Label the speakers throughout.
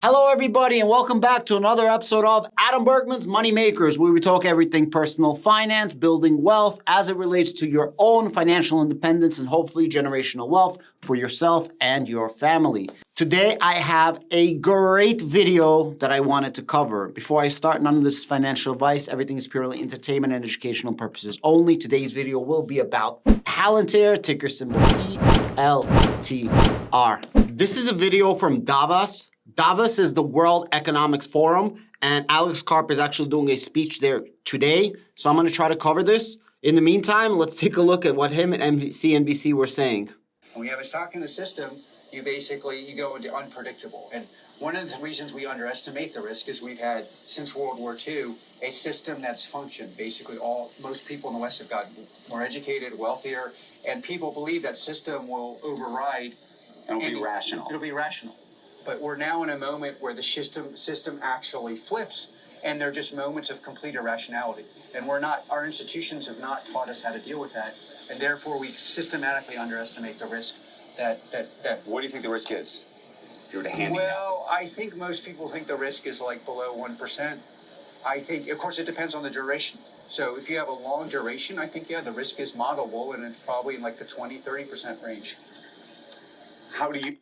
Speaker 1: Hello, everybody, and welcome back to another episode of Adam Bergman's Money Makers, where we talk everything personal finance, building wealth as it relates to your own financial independence and hopefully generational wealth for yourself and your family. Today, I have a great video that I wanted to cover. Before I start, none of this is financial advice. Everything is purely entertainment and educational purposes only. Today's video will be about PALANTIR, ticker symbol PLTR. This is a video from Davos. Davos is the World Economics Forum, and Alex Karp is actually doing a speech there today. So I'm going to try to cover this. In the meantime, let's take a look at what him and CNBC were saying.
Speaker 2: When you have a shock in the system, you go into unpredictable. And one of the reasons we underestimate the risk is we've had, since World War II, a system that's functioned. Basically, most people in the West have gotten more educated, wealthier, and people believe that system will override.
Speaker 3: It'll be rational.
Speaker 2: It'll be rational. But we're now in a moment where the system actually flips, and they're just moments of complete irrationality. And our institutions have not taught us how to deal with that, and therefore we systematically underestimate the risk that.
Speaker 3: What do you think the risk is, if you were to handicap?
Speaker 2: Well, I think most people think the risk is like below 1%. I think, of course, it depends on the duration. So if you have a long duration, I think, the risk is modelable, and it's probably in like the 20-30% range.
Speaker 3: How do you...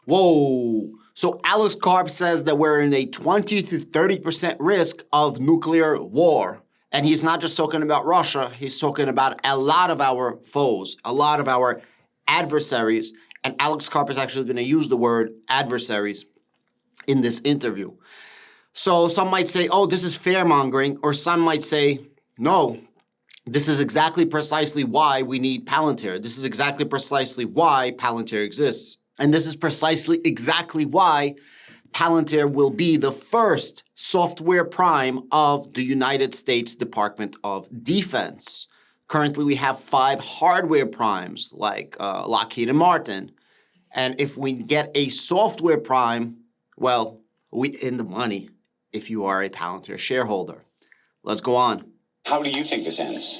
Speaker 1: Whoa. So Alex Karp says that we're in a 20 to 30% risk of nuclear war. And he's not just talking about Russia, he's talking about a lot of our foes, a lot of our adversaries. And Alex Karp is actually going to use the word adversaries in this interview. So some might say, oh, this is fear-mongering, or some might say, no, this is exactly precisely why we need PALANTIR. This is exactly precisely why PALANTIR exists. And this is precisely exactly why PALANTIR will be the first software prime of the United States Department of Defense. Currently, we have 5 hardware primes like Lockheed & Martin. And if we get a software prime, well, we in the money if you are a PALANTIR shareholder. Let's go on.
Speaker 3: How do you think this ends?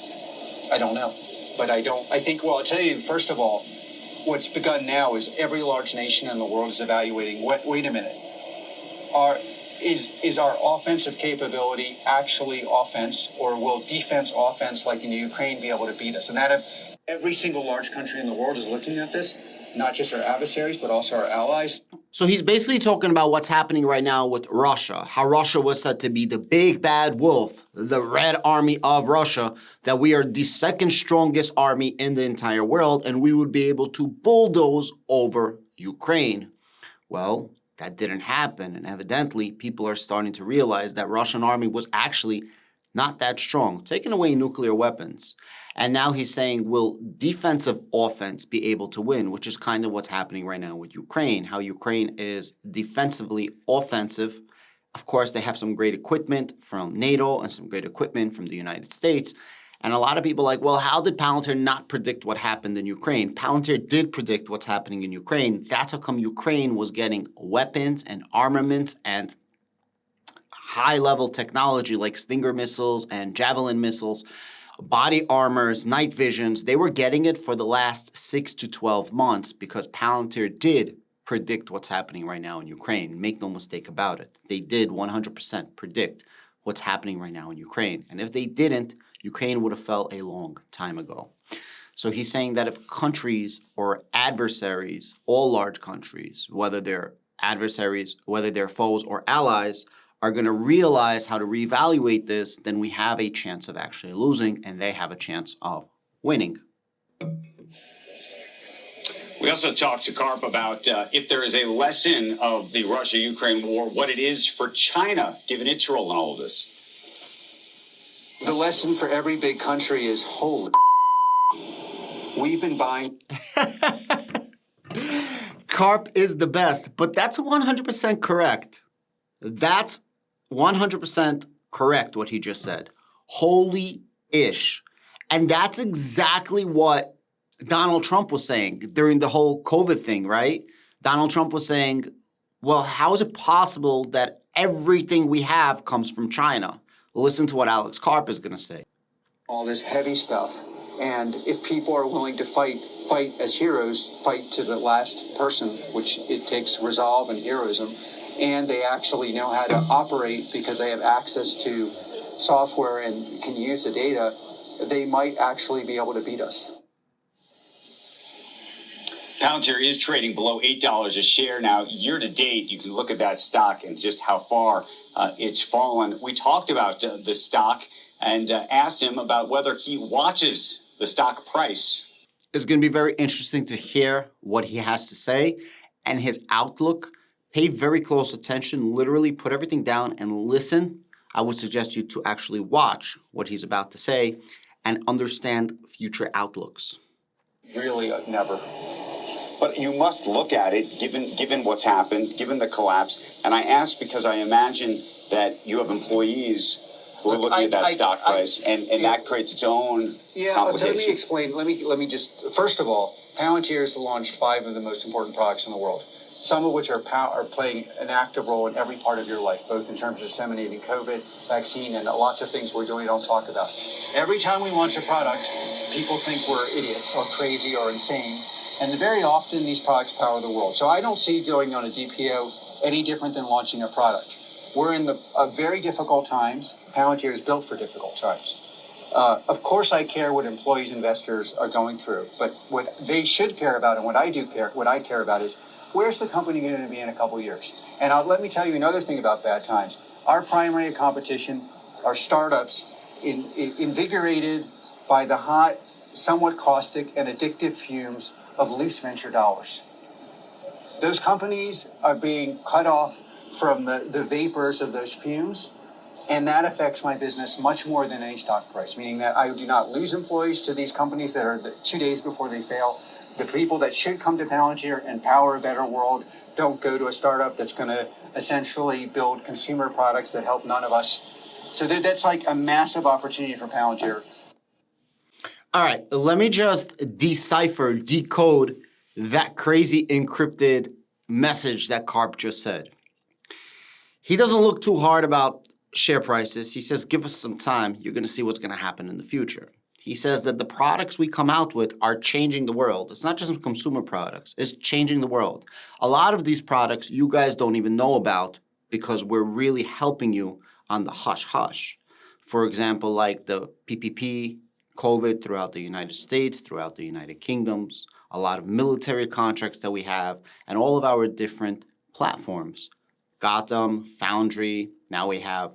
Speaker 2: I don't know. But I'll tell you, first of all, what's begun now is every large nation in the world is evaluating, wait a minute, is our offensive capability actually offense, or will defense offense like in Ukraine be able to beat us? And every single large country in the world is looking at this, not just our adversaries, but also our allies.
Speaker 1: So he's basically talking about what's happening right now with Russia, how Russia was said to be the big bad wolf, the Red Army of Russia, that we are the second strongest army in the entire world, and we would be able to bulldoze over Ukraine. Well, that didn't happen, and evidently people are starting to realize that Russian army was actually not that strong, taking away nuclear weapons. And now he's saying, will defensive offense be able to win, which is kind of what's happening right now with Ukraine, how Ukraine is defensively offensive. Of course, they have some great equipment from NATO and some great equipment from the United States. And a lot of people are like, well, how did PALANTIR not predict what happened in Ukraine? PALANTIR did predict what's happening in Ukraine. That's how come Ukraine was getting weapons and armaments and high-level technology like Stinger missiles and Javelin missiles, body armors, night visions. They were getting it for the last 6 to 12 months because PALANTIR did predict what's happening right now in Ukraine. Make no mistake about it. They did 100% predict what's happening right now in Ukraine. And if they didn't, Ukraine would have fell a long time ago. So he's saying that if countries or adversaries, all large countries, whether they're adversaries, whether they're foes or allies, are going to realize how to reevaluate this, then we have a chance of actually losing, and they have a chance of winning.
Speaker 3: We also talked to Karp about if there is a lesson of the Russia-Ukraine war, what it is for China, given its role in all of this.
Speaker 2: The lesson for every big country is, holy we've been buying.
Speaker 1: Karp is the best, but that's 100% correct. That's 100% correct what he just said. Holy-ish. And that's exactly what Donald Trump was saying during the whole COVID thing, right? Donald Trump was saying, well, how is it possible that everything we have comes from China? Listen to what Alex Karp is going to say.
Speaker 2: All this heavy stuff. And if people are willing to fight as heroes, fight to the last person, which it takes resolve and heroism, and they actually know how to operate because they have access to software and can use the data, they might actually be able to beat us.
Speaker 3: Palantir is trading below $8 a share now. Year to date, you can look at that stock and just how far it's fallen. We talked about the stock and asked him about whether he watches the stock price.
Speaker 1: It's going to be very interesting to hear what he has to say and his outlook. Pay very close attention, literally put everything down and listen. I would suggest you to actually watch what he's about to say and understand future outlooks.
Speaker 2: Really, never.
Speaker 3: But you must look at it, given what's happened, given the collapse. And I ask because I imagine that you have employees who are looking at that stock price, and that creates its own complication.
Speaker 2: Let me explain. Let me just, first of all, Palantir has launched 5 of the most important products in the world, some of which are playing an active role in every part of your life, both in terms of disseminating COVID, vaccine, and lots of things we're doing we don't talk about. Every time we launch a product, people think we're idiots or crazy or insane. And very often these products power the world. So I don't see doing on a DPO any different than launching a product. We're in very difficult times. Palantir is built for difficult times. Of course, I care what employees, investors are going through, but what they should care about, and what I care about is where's the company going to be in a couple of years? And let me tell you another thing about bad times. Our primary competition are startups invigorated by the hot, somewhat caustic, and addictive fumes of loose venture dollars. Those companies are being cut off from the vapors of those fumes, and that affects my business much more than any stock price, meaning that I do not lose employees to these companies that are 2 days before they fail. The people that should come to Palantir and power a better world don't go to a startup that's going to essentially build consumer products that help none of us. So that's like a massive opportunity for Palantir.
Speaker 1: All right, let me just decode that crazy encrypted message that KARP just said. He doesn't look too hard about share prices. He says, give us some time. You're going to see what's going to happen in the future. He says that the products we come out with are changing the world. It's not just consumer products. It's changing the world. A lot of these products you guys don't even know about because we're really helping you on the hush-hush. For example, like the PPP, COVID throughout the United States, throughout the United Kingdoms, a lot of military contracts that we have, and all of our different platforms. Gotham, Foundry, now we have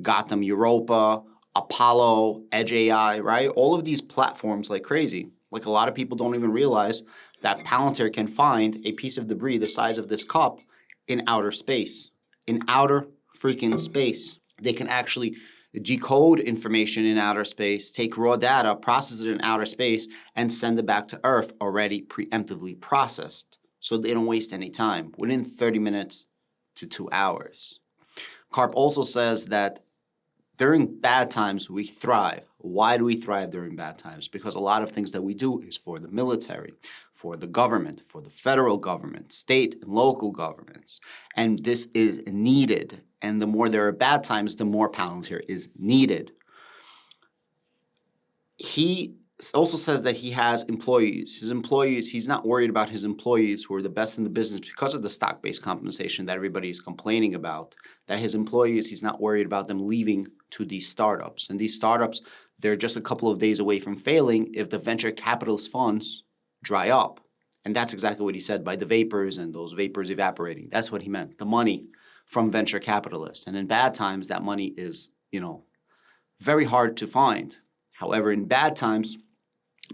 Speaker 1: Gotham Europa, Apollo, Edge AI, right? All of these platforms like crazy. Like a lot of people don't even realize that Palantir can find a piece of debris the size of this cup in outer space. In outer freaking space. They can actually decode information in outer space, take raw data, process it in outer space, and send it back to Earth already preemptively processed. So they don't waste any time, within 30 minutes to 2 hours. KARP also says that during bad times, we thrive. Why do we thrive during bad times? Because a lot of things that we do is for the military, for the government, for the federal government, state and local governments. And this is needed. And the more there are bad times, the more Palantir is needed. He also says that he has employees. His employees, he's not worried about his employees who are the best in the business because of the stock-based compensation that everybody is complaining about. That his employees, he's not worried about them leaving to these startups. And these startups, they're just a couple of days away from failing if the venture capitalist funds dry up. And that's exactly what he said by the vapors and those vapors evaporating. That's what he meant, the money from venture capitalists. And in bad times, that money is, very hard to find. However, in bad times,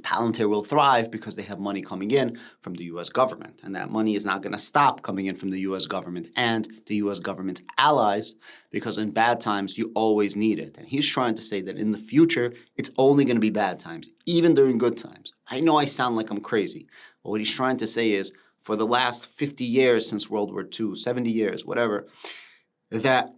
Speaker 1: Palantir will thrive because they have money coming in from the U.S. government. And that money is not going to stop coming in from the U.S. government and the U.S. government's allies because in bad times, you always need it. And he's trying to say that in the future, it's only going to be bad times, even during good times. I know I sound like I'm crazy, but what he's trying to say is for the last 50 years since World War II, 70 years, whatever, that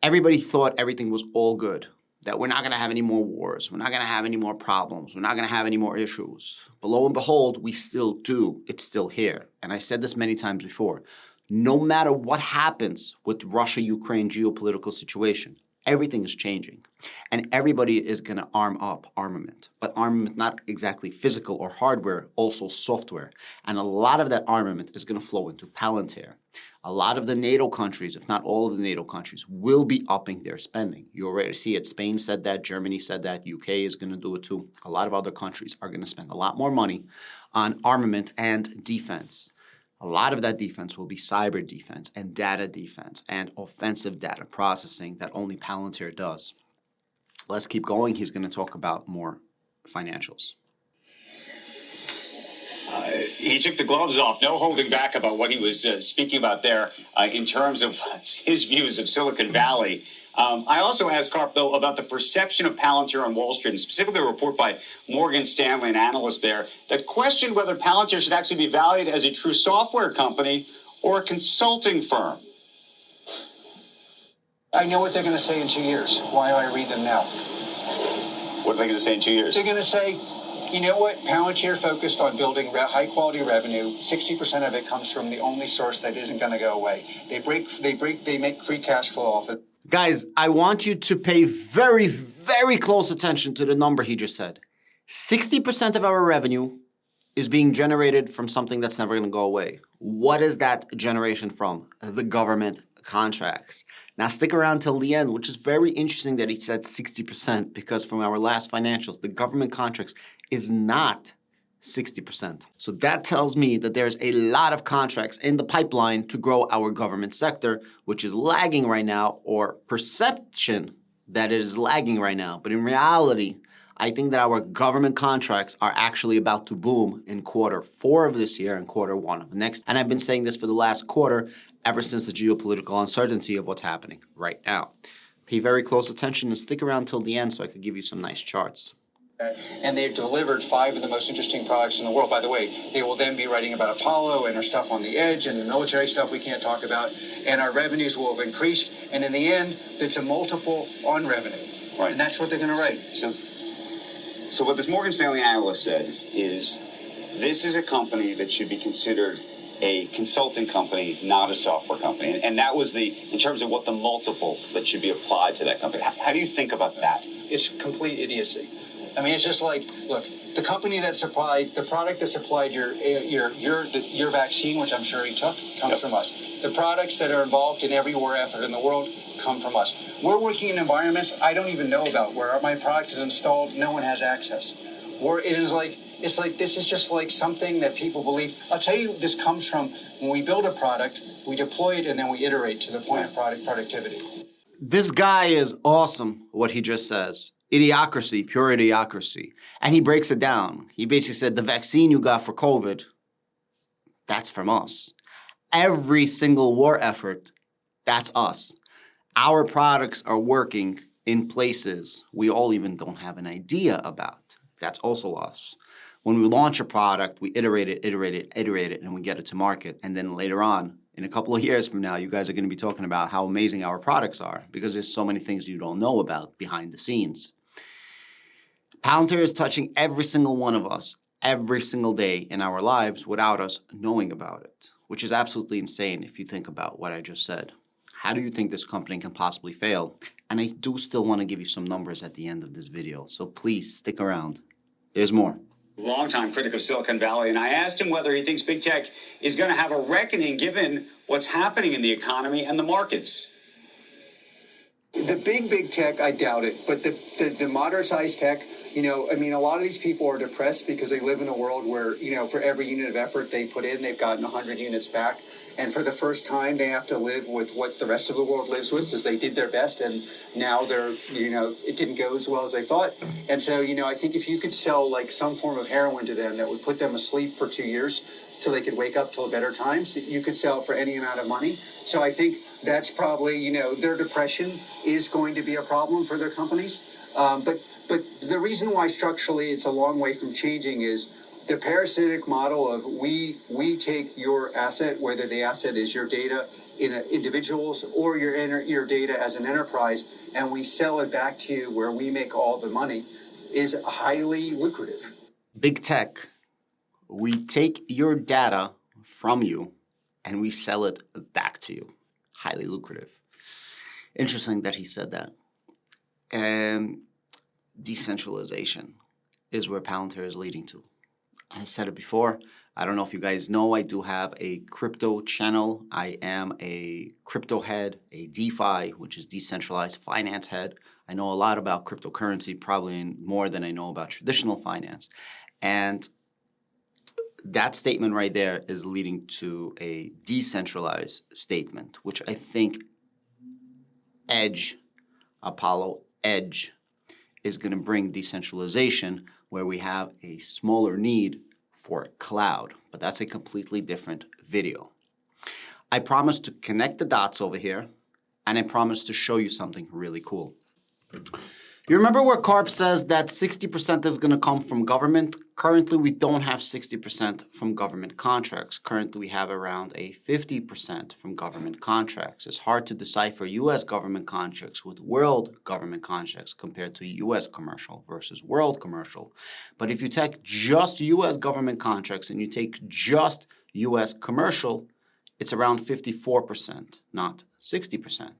Speaker 1: everybody thought everything was all good. That we're not going to have any more wars. We're not going to have any more problems. We're not going to have any more issues. But lo and behold, we still do. It's still here. And I said this many times before. No matter what happens with Russia-Ukraine geopolitical situation, everything is changing. And everybody is going to arm up armament. But armament not exactly physical or hardware, also software. And a lot of that armament is going to flow into Palantir. A lot of the NATO countries, if not all of the NATO countries, will be upping their spending. You already see it. Spain said that. Germany said that. UK is going to do it too. A lot of other countries are going to spend a lot more money on armament and defense. A lot of that defense will be cyber defense and data defense and offensive data processing that only Palantir does. Let's keep going. He's going to talk about more financials.
Speaker 3: He took the gloves off, no holding back about what he was speaking about there in terms of his views of Silicon Valley. I also asked KARP, though, about the perception of Palantir on Wall Street, and specifically a report by Morgan Stanley, an analyst there, that questioned whether Palantir should actually be valued as a true software company or a consulting firm.
Speaker 2: I know what they're going to say in 2 years. Why do I read them now?
Speaker 3: What are they going to say in 2 years?
Speaker 2: They're going to say, you know what? Palantir focused on building high-quality revenue. 60% of it comes from the only source that isn't going to go away. They make free cash flow off it.
Speaker 1: Guys, I want you to pay very, very close attention to the number he just said. 60% of our revenue is being generated from something that's never going to go away. What is that generation from? The government contracts. Now stick around till the end, which is very interesting that he said 60%, because from our last financials, the government contracts is not 60%. So that tells me that there's a lot of contracts in the pipeline to grow our government sector, which is lagging right now, or perception that it is lagging right now. But in reality, I think that our government contracts are actually about to boom in Q4 of this year and Q1 of next. And I've been saying this for the last quarter, ever since the geopolitical uncertainty of what's happening right now. Pay very close attention and stick around till the end so I could give you some nice charts.
Speaker 2: And they've delivered 5 of the most interesting products in the world. By the way, they will then be writing about Apollo and our stuff on the edge and the military stuff we can't talk about. And our revenues will have increased. And in the end, it's a multiple on revenue.
Speaker 3: Right.
Speaker 2: And that's what they're going to write.
Speaker 3: So what this Morgan Stanley analyst said is this is a company that should be considered a consulting company, not a software company. And that was in terms of what the multiple that should be applied to that company. How do you think about that?
Speaker 2: It's complete idiocy. I mean, it's just like, look, the company that supplied, the product that supplied your vaccine, which I'm sure he took, comes from us. The products that are involved in every war effort in the world come from us. We're working in environments I don't even know about, where my product is installed, no one has access. This is just like something that people believe. I'll tell you, this comes from when we build a product, we deploy it, and then we iterate to the point of product productivity.
Speaker 1: This guy is awesome, what he just says. Idiocracy, pure idiocracy. And he breaks it down. He basically said the vaccine you got for COVID, that's from us. Every single war effort, that's us. Our products are working in places we all even don't have an idea about. That's also us. When we launch a product, we iterate it, and we get it to market. And then later on, in a couple of years from now, you guys are going to be talking about how amazing our products are, because there's so many things you don't know about behind the scenes. Palantir is touching every single one of us every single day in our lives without us knowing about it, which is absolutely insane if you think about what I just said. How do you think this company can possibly fail? And I do still want to give you some numbers at the end of this video, so please stick around. There's more.
Speaker 3: Longtime critic of Silicon Valley, and I asked him whether he thinks big tech is going to have a reckoning given what's happening in the economy and the markets.
Speaker 2: The big tech, I doubt it. But the moderate-sized tech, a lot of these people are depressed because they live in a world where, for every unit of effort they put in, they've gotten 100 units back. And for the first time, they have to live with what the rest of the world lives with, is they did their best, and now it didn't go as well as they thought. And so, I think if you could sell like some form of heroin to them that would put them asleep for 2 years till they could wake up till better times, you could sell it for any amount of money. So I think that's probably, their depression is going to be a problem for their companies. But the reason why structurally it's a long way from changing is the parasitic model of we take your asset, whether the asset is your data in individuals or your data as an enterprise, and we sell it back to you where we make all the money, is highly lucrative.
Speaker 1: Big tech, we take your data from you and we sell it back to you. Highly lucrative. Interesting that he said that. And decentralization is where Palantir is leading to. I said it before, I don't know if you guys know, I do have a crypto channel. I am a crypto head, a DeFi, which is decentralized finance head. I know a lot about cryptocurrency, probably more than I know about traditional finance. And that statement right there is leading to a decentralized statement, which I think Apollo Edge is going to bring decentralization, where we have a smaller need for cloud. But that's a completely different video. I promise to connect the dots over here, and I promise to show you something really cool. You remember where KARP says that 60% is going to come from government? Currently, we don't have 60% from government contracts. Currently, we have around a 50% from government contracts. It's hard to decipher U.S. government contracts with world government contracts compared to U.S. commercial versus world commercial. But if you take just U.S. government contracts and you take just U.S. commercial, it's around 54%, not 60%.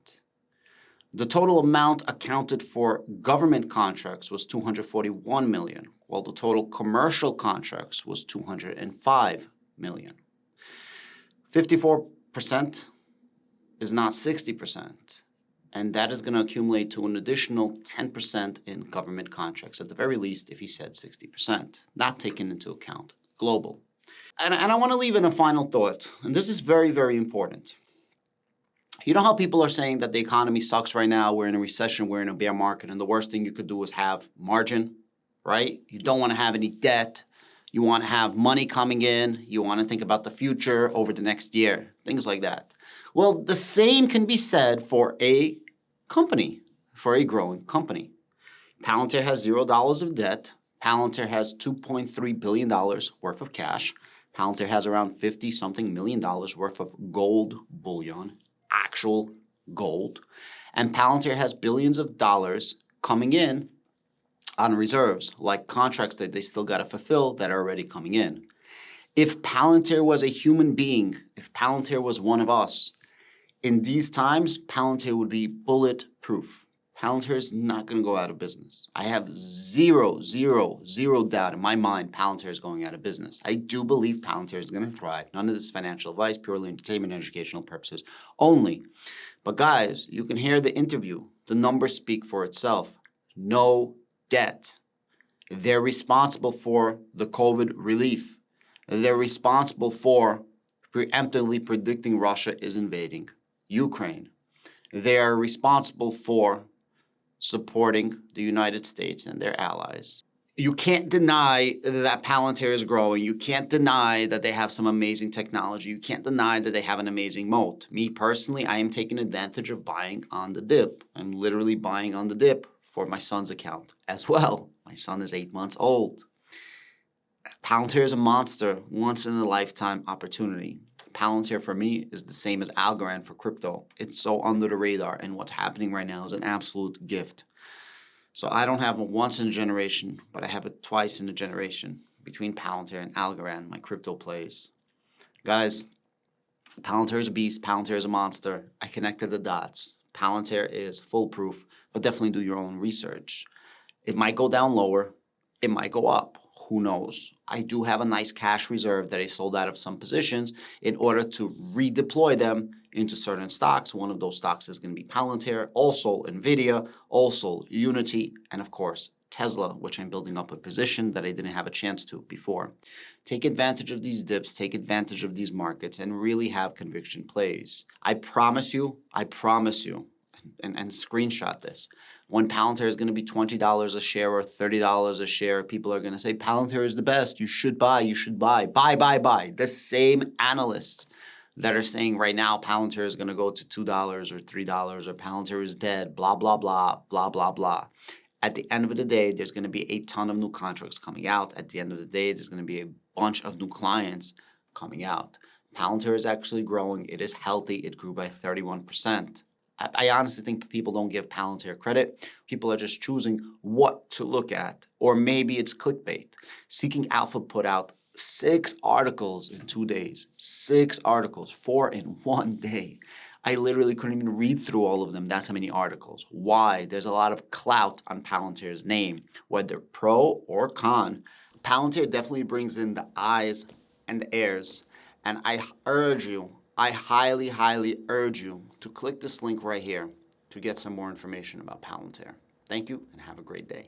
Speaker 1: The total amount accounted for government contracts was $241 million, while the total commercial contracts was $205 million. 54% is not 60%, and that is going to accumulate to an additional 10% in government contracts, at the very least, if he said 60%, not taken into account global. And I want to leave in a final thought, and this is very, very important. You know how people are saying that the economy sucks right now, we're in a recession, we're in a bear market, and the worst thing you could do is have margin, right? You don't want to have any debt. You want to have money coming in. You want to think about the future over the next year, things like that. Well, the same can be said for a company, for a growing company. Palantir has $0 of debt. Palantir has $2.3 billion worth of cash. Palantir has around $50-something million worth of gold bullion, actual gold, and Palantir has billions of dollars coming in on reserves, like contracts that they still got to fulfill that are already coming in. If Palantir was a human being, if Palantir was one of us, in these times, Palantir would be bulletproof. Palantir is not going to go out of business. I have zero doubt in my mind Palantir is going out of business. I do believe Palantir is going to thrive. None of this is financial advice, purely entertainment and educational purposes only. But guys, you can hear the interview. The numbers speak for itself. No debt. They're responsible for the COVID relief. They're responsible for preemptively predicting Russia is invading Ukraine. They are responsible for supporting the United States and their allies. You can't deny that Palantir is growing. You can't deny that they have some amazing technology. You can't deny that they have an amazing moat. Me personally, I am taking advantage of buying on the dip. I'm literally buying on the dip for my son's account as well. My son is 8 months old. Palantir is a monster, once in a lifetime opportunity. Palantir for me is the same as Algorand for crypto. It's so under the radar, and what's happening right now is an absolute gift. So I don't have a once in a generation, but I have a twice in a generation between Palantir and Algorand, my crypto plays. Guys, Palantir is a beast. Palantir is a monster. I connected the dots. Palantir is foolproof, but definitely do your own research. It might go down lower. It might go up. Who knows? I do have a nice cash reserve that I sold out of some positions in order to redeploy them into certain stocks. One of those stocks is going to be Palantir, also NVIDIA, also Unity, and of course, Tesla, which I'm building up a position that I didn't have a chance to before. Take advantage of these dips, take advantage of these markets, and really have conviction plays. I promise you, and screenshot this. When Palantir is going to be $20 a share or $30 a share, people are going to say, Palantir is the best. You should buy, you should buy. Buy. The same analysts that are saying right now Palantir is going to go to $2 or $3 or Palantir is dead, blah, blah, blah, blah, blah, blah. At the end of the day, there's going to be a ton of new contracts coming out. At the end of the day, there's going to be a bunch of new clients coming out. Palantir is actually growing. It is healthy. It grew by 31%. I honestly think people don't give Palantir credit. People are just choosing what to look at. Or maybe it's clickbait. Seeking Alpha put out 6 articles in 2 days. 6 articles, 4 in 1 day. I literally couldn't even read through all of them. That's how many articles. Why? There's a lot of clout on Palantir's name. Whether pro or con, Palantir definitely brings in the eyes and the heirs. And I urge you, I highly, highly urge you to click this link right here to get some more information about Palantir. Thank you and have a great day.